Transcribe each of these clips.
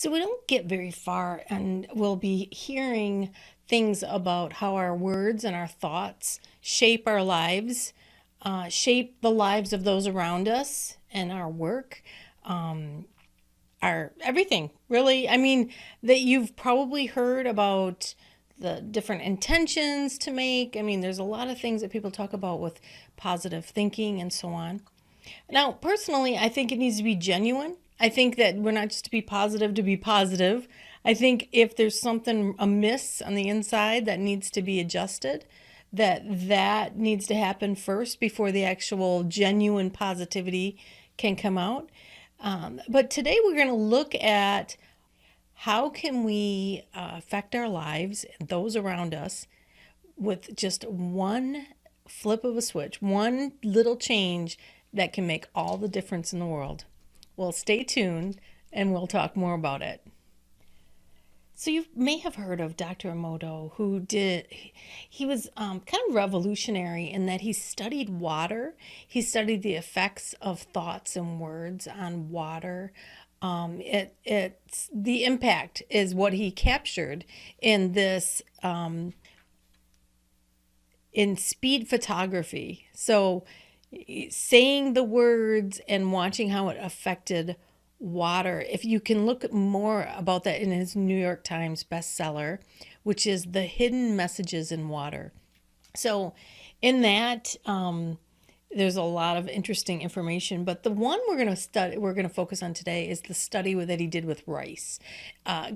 So we don't get very far, and we'll be hearing things about how our words and our thoughts shape our lives, shape the lives of those around us and our work, our everything, really. I mean, that you've probably heard about the different intentions to make. I mean, there's a lot of things that people talk about with positive thinking and so on. Now, personally, I think it needs to be genuine. I think that we're not just to be positive. I think if there's something amiss on the inside that needs to be adjusted, that needs to happen first before the actual genuine positivity can come out. But today we're going to look at how can we affect our lives and those around us with just one flip of a switch, one little change that can make all the difference in the world. Well, stay tuned and we'll talk more about it. So you may have heard of Dr. Emoto, he was kind of revolutionary in that he studied water. He studied the effects of thoughts and words on water. It's the impact is what he captured in this in speed photography. So saying the words and watching how it affected water. If you can look more about that in his New York Times bestseller, which is The Hidden Messages in Water. So in that, there's a lot of interesting information, but the one we're going to focus on today is the study that he did with rice.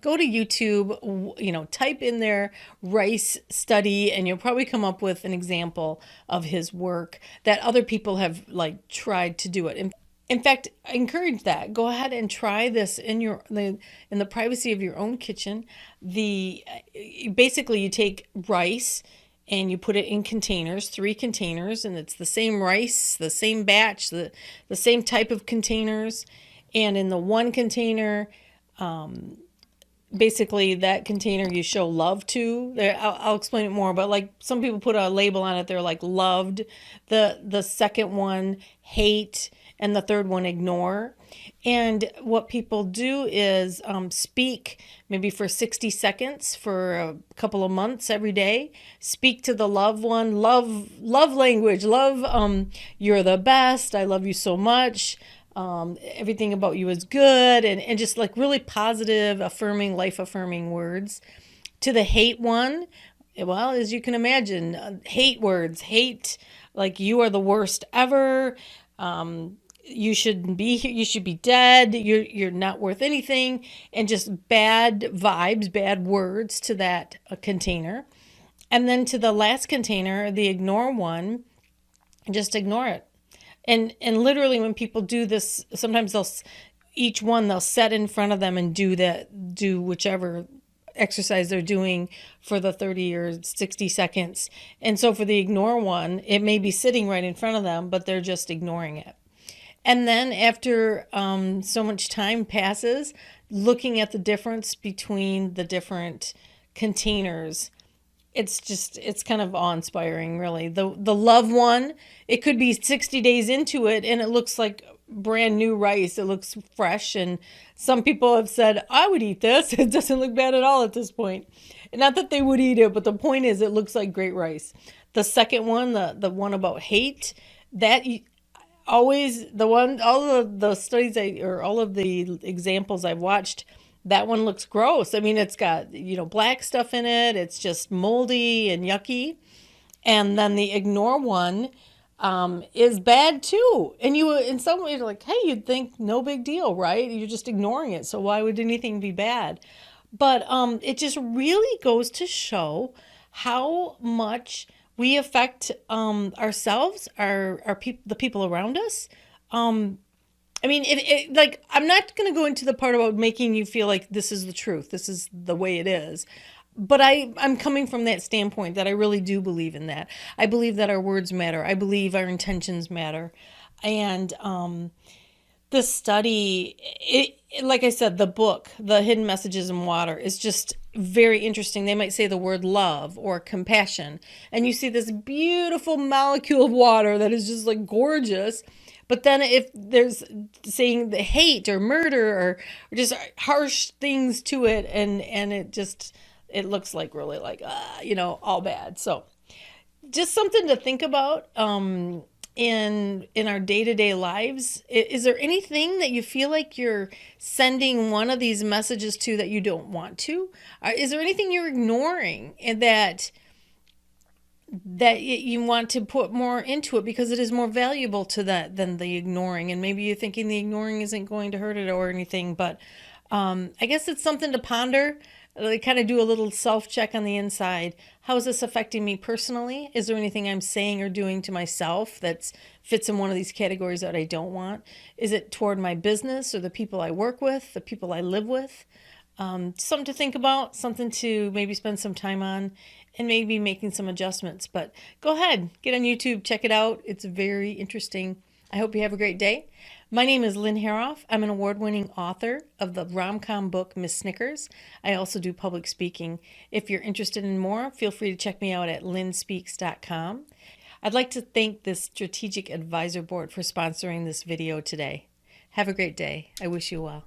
Go to YouTube, type in there rice study, and you'll probably come up with an example of his work that other people have tried to do it. In fact, I encourage that. Go ahead and try this in the privacy of your own kitchen. Basically you take rice and you put it in containers, 3 containers, and it's the same rice, the same batch, the same type of containers. And in the one container, basically that container you show love to. I'll explain it more, but some people put a label on it. They're like loved. The second one, hate, and the third one, ignore. And what people do is speak maybe for 60 seconds for a couple of months every day. Speak to the loved one, love language, love, you're the best, I love you so much, everything about you is good, and just really positive, affirming, life affirming words. To the hate one, well, as you can imagine, hate words, hate, like you are the worst ever, you shouldn't be here, you should be dead, you're not worth anything, and just bad vibes, bad words to that container. And then to the last container, the ignore one, just ignore it. And literally when people do this, sometimes they'll set in front of them and do whichever exercise they're doing for the 30 or 60 seconds. And so for the ignore one, it may be sitting right in front of them, but they're just ignoring it. And then after so much time passes, looking at the difference between the different containers, it's kind of awe-inspiring, really. The love one, it could be 60 days into it and it looks like brand new rice. It looks fresh, and some people have said, I would eat this. It doesn't look bad at all at this point. Not that they would eat it, but the point is it looks like great rice. The second one, the one about hate, that always all of the studies or all of the examples I've watched, that one looks gross. I mean, it's got, black stuff in it. It's just moldy and yucky. And then the ignore one is bad too. And in some ways, hey, you'd think no big deal, right? You're just ignoring it. So why would anything be bad? But it just really goes to show how much we affect ourselves, the people around us. I mean, I'm not going to go into the part about making you feel like this is the truth, this is the way it is. But I'm coming from that standpoint that I really do believe in that. I believe that our words matter. I believe our intentions matter. And this study, like I said, the book, The Hidden Messages in Water, is just very interesting. They might say the word love or compassion, and you see this beautiful molecule of water that is just gorgeous, But then if there's saying the hate or murder or just harsh things to it, and it looks like really like all bad. So just something to think about in our day-to-day lives. Is there anything that you feel like you're sending one of these messages to that you don't want to? Is there anything you're ignoring and that you want to put more into it because it is more valuable to that than the ignoring? And maybe you're thinking the ignoring isn't going to hurt it or anything, but I guess it's something to ponder. Like, kind of do a little self-check on the inside. How is this affecting me personally? Is there anything I'm saying or doing to myself that fits in one of these categories that I don't want? Is it toward my business or the people I work with, the people I live with? Something to think about, something to maybe spend some time on, and maybe making some adjustments. But go ahead, get on YouTube, check it out. It's very interesting. I hope you have a great day. My name is Lynn Hoerauf. I'm an award-winning author of the Rom-Com book, Miss Snickers. I also do public speaking. If you're interested in more, feel free to check me out at lynnspeaks.com. I'd like to thank this Strategic Advisor Board for sponsoring this video today. Have a great day. I wish you well.